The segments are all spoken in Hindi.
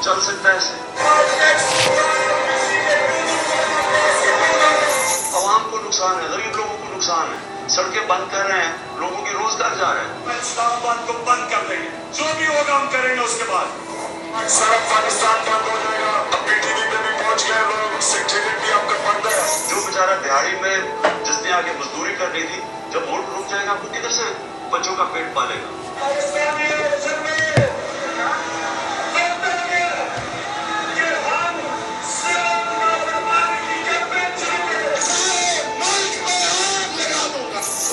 चल सकता है ऐसे? आवाम को नुकसान है, गरीब लोगों को नुकसान है, सड़कें बंद कर रहे हैं, लोगों की रोजगार जा रहा है। इस्लामाबाद को बंद कर देंगे, जो भी होगा हम करेंगे। उसके बाद सारा पाकिस्तान बंद हो जाएगा। पीटीवी पे भी पहुंच गए लोग, सेक्रेटरी भी आपका बंद है। जो बेचारा दिहाड़ी में जिसने आगे मजदूरी करनी थी, जब वोट रुक जाएगा वो किधर से बच्चों का पेट पालेगा?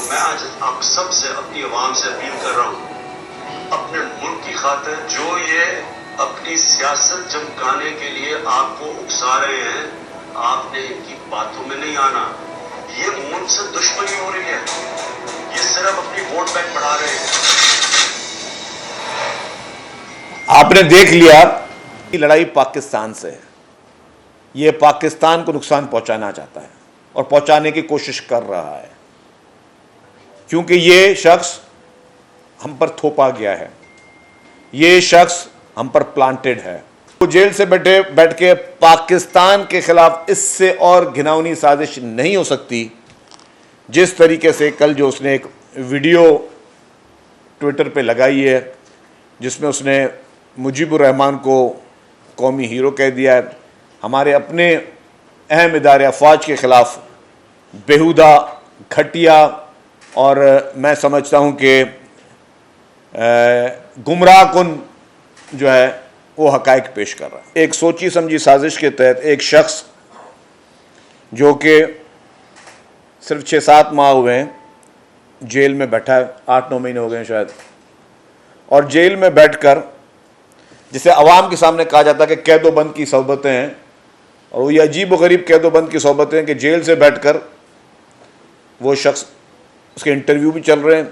मैं आज आप सब से, अपनी आवाम से अपील कर रहा हूँ, अपने मुल्क की खातिर जो ये अपनी सियासत चमकाने के लिए आपको उकसा रहे हैं, आपने इनकी बातों में नहीं आना। ये मुल्क से दुश्मनी हो रही है, ये सिर्फ अपनी वोट बैंक बढ़ा रहे हैं। आपने देख लिया कि लड़ाई पाकिस्तान से है। ये पाकिस्तान को नुकसान पहुंचाना चाहता है और पहुंचाने की कोशिश कर रहा है, क्योंकि ये शख्स हम पर थोपा गया है, ये शख्स हम पर प्लांटेड है। वो जेल से बैठ के पाकिस्तान के खिलाफ इससे और घिनौनी साजिश नहीं हो सकती जिस तरीके से कल जो उसने एक वीडियो ट्विटर पे लगाई है, जिसमें उसने मुजीबुर रहमान को कौमी हीरो कह दिया है। हमारे अपने अहम इदारे अफवाज के खिलाफ बेहुदा, घटिया और मैं समझता हूँ कि गुमराह कुन जो है वो हकायक पेश कर रहा है। एक सोची समझी साजिश के तहत एक शख्स जो कि सिर्फ 6-7 माह हुए हैं जेल में बैठा है, 8-9 महीने हो गए हैं शायद, और जेल में बैठकर जिसे अवाम के सामने कहा जाता है कि कैदोबंद की सोहबतें हैं, और वो ये अजीब व गरीब कैदोबंद की सोहबतें हैं कि जेल से बैठकर वो शख्स, उसके इंटरव्यू भी चल रहे हैं,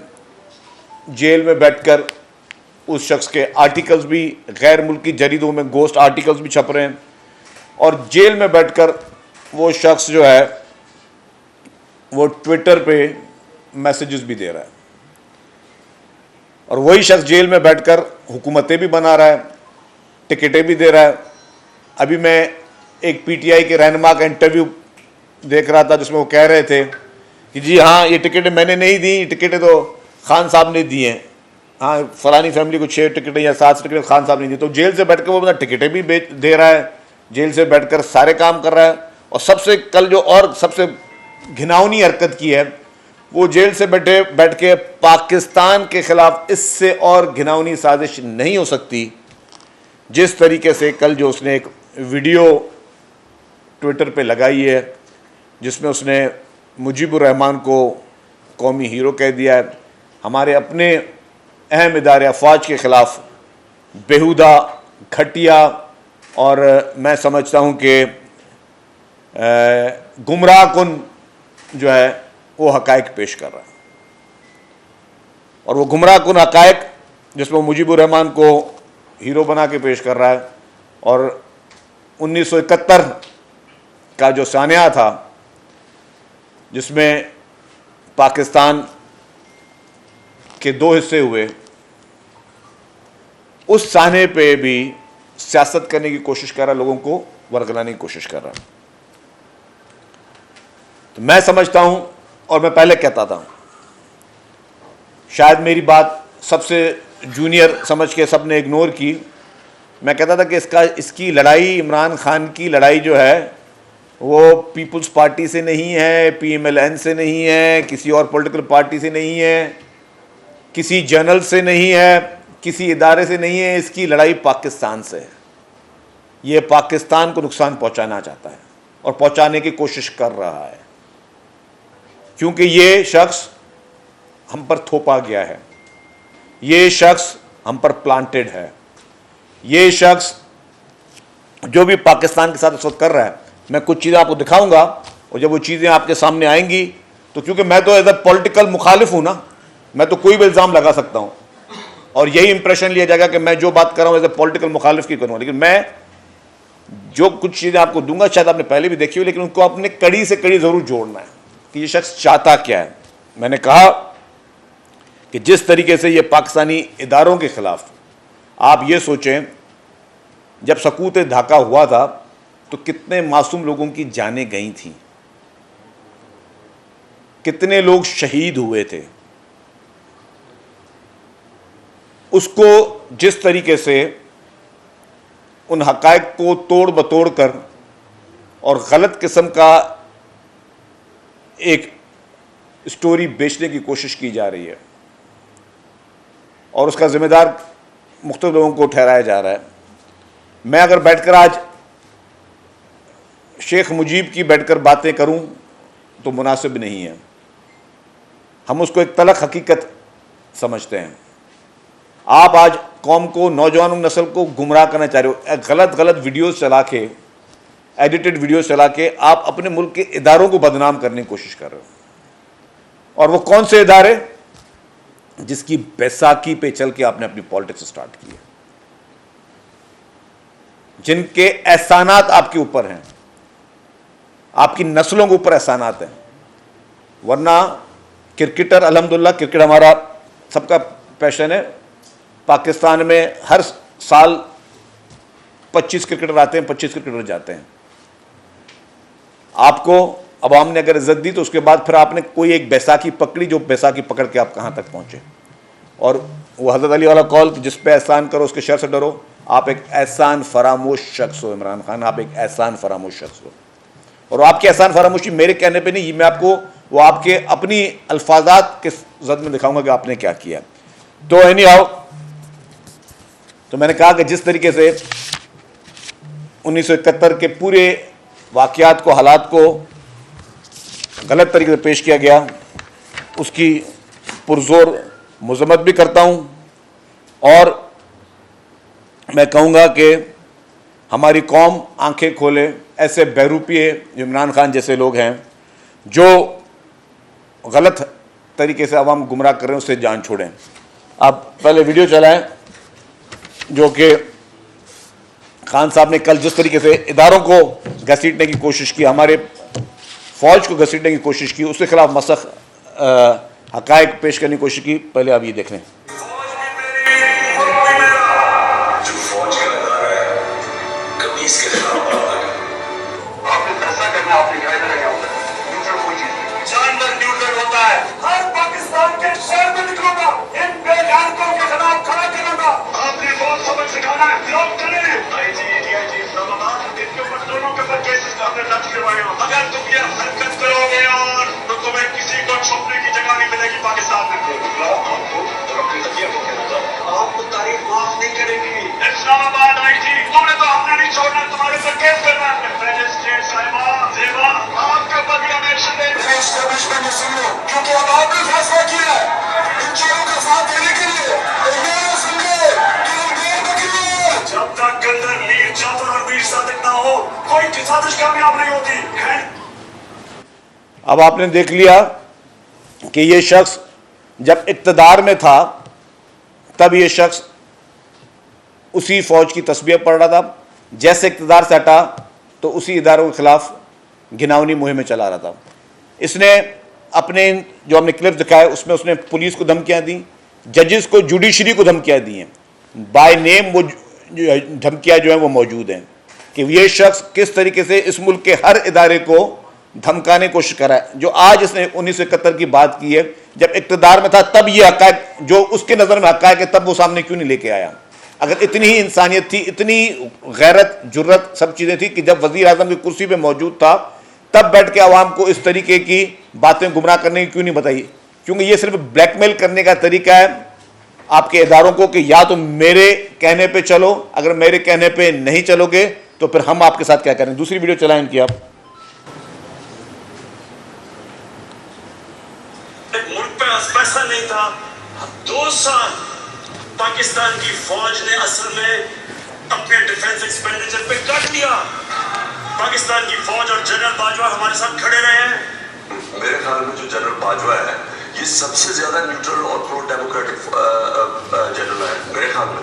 जेल में बैठकर उस शख्स के आर्टिकल्स भी गैर मुल्की जरीदों में गोस्ट आर्टिकल्स भी छप रहे हैं, और जेल में बैठकर वो शख्स जो है वो ट्विटर पे मैसेजेस भी दे रहा है, और वही शख्स जेल में बैठकर हुकूमतें भी बना रहा है, टिकटें भी दे रहा है। अभी मैं एक पीटीआई के रहनुमा का इंटरव्यू देख रहा था जिसमें वो कह रहे थे कि जी हाँ, ये टिकटें मैंने नहीं दी, टिकटें तो खान साहब ने दी हैं। हाँ, फलानी फैमिली को 6 टिकटें या 7 टिकटें खान साहब ने दी। तो जेल से बैठकर वो अपना टिकटें भी दे रहा है, जेल से बैठकर सारे काम कर रहा है। और सबसे कल जो और सबसे घिनौनी हरकत की है, वो जेल से बैठ के पाकिस्तान के खिलाफ इससे और घिनौनी साजिश नहीं हो सकती जिस तरीके से कल जो उसने एक वीडियो ट्विटर पे लगाई है, जिसमें उसने मुजीबुर रहमान को कौमी हीरो कह दिया है। हमारे अपने अहम इदारे अफवाज के खिलाफ बेहुदा, घटिया और मैं समझता हूँ कि गुमराह कुन जो है वो हकायक पेश कर रहा है, और वो गुमराह कुन हकायक जिसमें मुजीबुर रहमान को हीरो बना के पेश कर रहा है, और 1971 का जो सानिया था जिसमें पाकिस्तान के 2 हिस्से हुए, उस साने पे भी सियासत करने की कोशिश कर रहा है, लोगों को वरगलाने की कोशिश कर रहा है। तो मैं समझता हूं, और मैं पहले कहता था, शायद मेरी बात सबसे जूनियर समझ के सबने इग्नोर की। मैं कहता था कि इसकी लड़ाई, इमरान खान की लड़ाई जो है वो पीपल्स पार्टी से नहीं है, PMLN से नहीं है, किसी और पॉलिटिकल पार्टी से नहीं है, किसी जर्नल से नहीं है, किसी इदारे से नहीं है। इसकी लड़ाई पाकिस्तान से है। ये पाकिस्तान को नुकसान पहुंचाना चाहता है और पहुंचाने की कोशिश कर रहा है, क्योंकि ये शख्स हम पर थोपा गया है, ये शख्स हम पर प्लांटेड है। ये शख्स जो भी पाकिस्तान के साथ इस वक्त कर रहा है, मैं कुछ चीज़ें आपको दिखाऊंगा, और जब वो चीज़ें आपके सामने आएंगी तो क्योंकि मैं तो एज ए पॉलिटिकल मुखालिफ हूं ना, मैं तो कोई भी इल्ज़ाम लगा सकता हूं और यही इंप्रेशन लिया जाएगा कि मैं जो बात कर रहा हूं एज ए पॉलिटिकल मुखालिफ की करूँगा। लेकिन मैं जो कुछ चीज़ें आपको दूंगा शायद आपने पहले भी देखी हो, लेकिन उनको अपने कड़ी से कड़ी ज़रूर जोड़ना है कि ये शख्स चाहता क्या है। मैंने कहा कि जिस तरीके से ये पाकिस्तानी इदारों के खिलाफ आप ये सोचें जब सकूत ढाका हुआ था तो कितने मासूम लोगों की जानें गई थीं, कितने लोग शहीद हुए थे। उसको जिस तरीके से उन हक़ाइक़ को तोड़ बतोड़ कर और गलत किस्म का एक स्टोरी बेचने की कोशिश की जा रही है और उसका जिम्मेदार मुख्तलिफ लोगों को ठहराया जा रहा है। मैं अगर बैठकर आज शेख मुजीब की बैठकर बातें करूं तो मुनासिब नहीं है। हम उसको एक तलख हकीकत समझते हैं। आप आज कौम को, नौजवान नस्ल को गुमराह करना चाह रहे हो, गलत गलत वीडियोस चला के, एडिटेड वीडियोस चला के आप अपने मुल्क के इदारों को बदनाम करने की कोशिश कर रहे हो। और वो कौन से इदारे जिसकी बैसाखी पे चल के आपने अपनी पॉलिटिक्स स्टार्ट की है, जिनके एहसानात आपके ऊपर हैं, आपकी नस्लों के ऊपर एहसानात हैं। वरना क्रिकेटर, अल्हम्दुलिल्लाह क्रिकेट हमारा सबका पैशन है। पाकिस्तान में हर साल 25 क्रिकेटर आते हैं, 25 क्रिकेटर जाते हैं। आपको अवाम ने अगर इज्जत दी तो उसके बाद फिर आपने कोई एक बैसाखी पकड़ी, जो बैसाखी पकड़ के आप कहां तक पहुंचे। और वो हज़रत अली वाला कौल कि जिस पे एहसान करो उसके शर से डरो। आप एक एहसान फरामोश शख्स हो इमरान खान, आप एक एहसान फरामोश शख्स हो। और आपकी एहसान फरामोशी मेरे कहने पे नहीं, मैं आपको वो आपके अपनी अल्फाजात के जद में दिखाऊंगा कि आपने क्या किया। तो एनी हाउ, तो मैंने कहा कि जिस तरीके से 1971 के पूरे वाक़यात को, हालात को गलत तरीके से पेश किया गया, उसकी पुरजोर मजम्मत भी करता हूँ। और मैं कहूँगा कि हमारी कौम आंखें खोले, ऐसे बहरूपिये इमरान खान जैसे लोग हैं जो गलत तरीके से अवाम गुमराह कर रहे हैं, उससे जान छोड़ें। आप पहले वीडियो चलाएं जो कि खान साहब ने कल जिस तरीके से इदारों को घसीटने की कोशिश की, हमारे फ़ौज को घसीटने की कोशिश की, उसके खिलाफ मसख हक़ाइक़ पेश करने की कोशिश की। पहले आप ये देख लें। अगर तुम ये हरकत करोगे और तो तुम्हें किसी को छुपने की जगह नहीं मिलेगी पाकिस्तान में। आपको और अपनी तकिया को कहना था, आपको तारीफ माफ नहीं करेगी। इस्लामाबाद आई थी, तुमने तो हमने नहीं छोड़ना, तुम्हारे पर केस करना है। मजिस्ट्रेट साहिबा जेबा आपके ऊपर भी हमें एक्शन लेना है। एस्टेब्लिशमेंट ने सुन लो, क्योंकि अब आपने फैसला किया है इन चोरों का साथ देने के लिए। जब तक गंदर मीर जाफर और मीर सादिक ना हो, कोई साजिश कामयाब नहीं होती। अब आपने देख लिया कि ये शख्स जब इक़्तिदार में था तब ये शख्स उसी फौज की तस्बीह पढ़ रहा था, जैसे इक़्तिदार से हटा तो उसी इदारों के खिलाफ घिनौनी मुहिमें चला रहा था। इसने अपने जो हमने क्लिप दिखाए उसमें उसने पुलिस को धमकियां दी, जजेस को, जुडिशरी को धमकियां दी हैं। बाय नेम वो धमकियां जो हैं वो मौजूद हैं कि ये शख्स किस तरीके से इस मुल्क के हर इदारे को धमकाने की कोशिश करा है। जो आज इसने 1971 की बात की है, जब इक़्तिदार में था तब ये हक़ाइक़ जो उसके नज़र में हक़ाइक़ है तब वो सामने क्यों नहीं लेके आया। अगर इतनी ही इंसानियत थी, इतनी गैरत, जुर्रत, सब चीज़ें थी कि जब वज़ीर आज़म की कुर्सी पे मौजूद था तब बैठ के आवाम को इस तरीके की बातें गुमराह करने की क्यों नहीं बताई। क्योंकि ये सिर्फ ब्लैकमेल करने का तरीका है आपके इदारों को कि या तो मेरे कहने पे चलो, अगर मेरे कहने पे नहीं चलोगे तो फिर हम आपके साथ क्या करें। दूसरी वीडियो चलाएं इनकी आप। मुल्क पे पैसा नहीं था, 2 साल पाकिस्तान की फौज ने असल में अपने डिफेंस एक्सपेंडिचर पे कट दिया। पाकिस्तान की फौज और जनरल बाजवा हमारे साथ खड़े रहे हैं। मेरे ख्याल में जो जनरल बाजवा है ये सबसे ज्यादा न्यूट्रल और प्रो डेमोक्रेटिक जनरल है मेरे ख्याल में।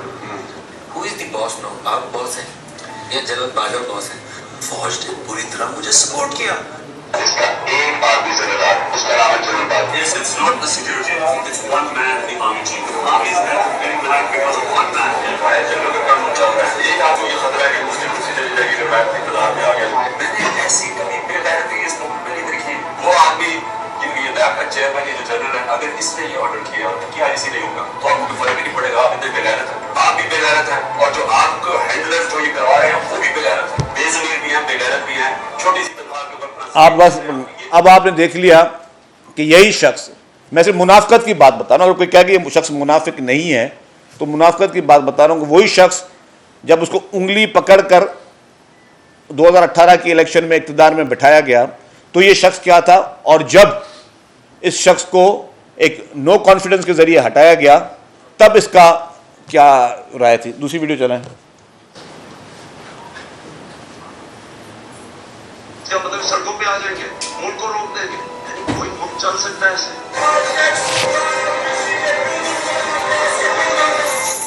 Who is the boss now? आप बॉस हैं या जनरल बाजवा बॉस है? फौज ने पूरी तरह मुझे सपोर्ट किया। इसका एक बार भी जिम्मेदार उसका नाम है general Bajwa. Yes, it's not the security, it's one man, the army chief. Army is there, getting behind because of one man. General का काम ऊंचा होता है, एक आदमी ये खतरा है बेगैरती बाजार में आ गया। मैंने ऐसी कभी बेगैरती इस मुल्क में नहीं देखी। वो आदमी जिनकी ये का चेयरमैन जो जनरल है, अगर इसने ये ऑर्डर किया तो क्या इसी नहीं होगा, तो आपको कोई फर्क नहीं पड़ेगा। आप इतने बेगैरत हैं, आप भी बेगैरत हैं, और जो आपको हैंडलर जो ये करवा रहे हैं वो भी बेगैरत है, बेज़मीर भी हैं, बेगैरत भी हैं, छोटी सी तनख्वाह के ऊपर अपना। आप बस अब आपने देख लिया कि यही शख्स, मैं सिर्फ मुनाफिकत की बात बता रहा हूँ, अगर कोई कहे कि ये शख्स मुनाफिक नहीं है तो मुनाफिकत की बात बता रहा हूँ कि वही शख्स जब उसको उंगली पकड़कर 2018 की इलेक्शन में इक़्तिदार में बिठाया गया तो ये शख्स क्या था, और जब इस शख्स को एक नो कॉन्फिडेंस के जरिए हटाया गया तब इसका क्या राय थी। दूसरी वीडियो चलाएं। क्या मतलब सड़कों पे आ जाएंगे, मुल्क को रोक देंगे, कोई मुल्क चल सकता है ऐसे?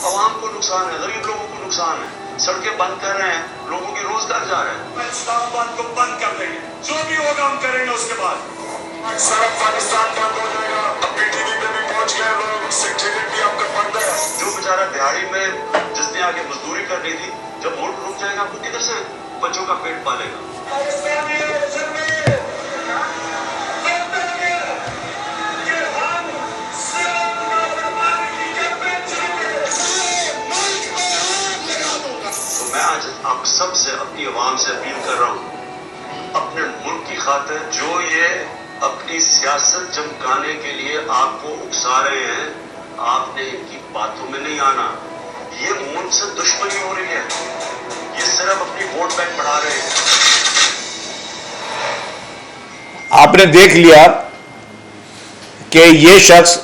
आवाम को नुकसान है, गरीब लोगों को नुकसान है, सड़कें बंद कर रहे हैं, लोगों की रोजगार जा रहा है। इस्लामाबाद को बंद कर देंगे, जो भी होगा हम करेंगे। उसके बाद सारा पाकिस्तान बंद हो जाएगा। अब पीटीवी पे भी पहुंच गए लोग, टिकट भी आपका बंद है। जो बेचारा दिहाड़ी में जिसने आगे मजदूरी करनी थी, जब मुल्क रुक जाएगा वो किधर से बच्चों का पेट पालेगा? मैं आज आप सब से, अपनी आवाम से अपील कर रहा हूँ, अपने मुल्क की खातिर जो ये अपनी सियासत चमकाने के लिए आपको उकसा रहे हैं, आपने इनकी बातों में नहीं आना। ये मुल्क से दुश्मनी हो रही है, ये सिर्फ अपनी वोट बैंक बढ़ा रहे हैं। आपने देख लिया कि ये शख्स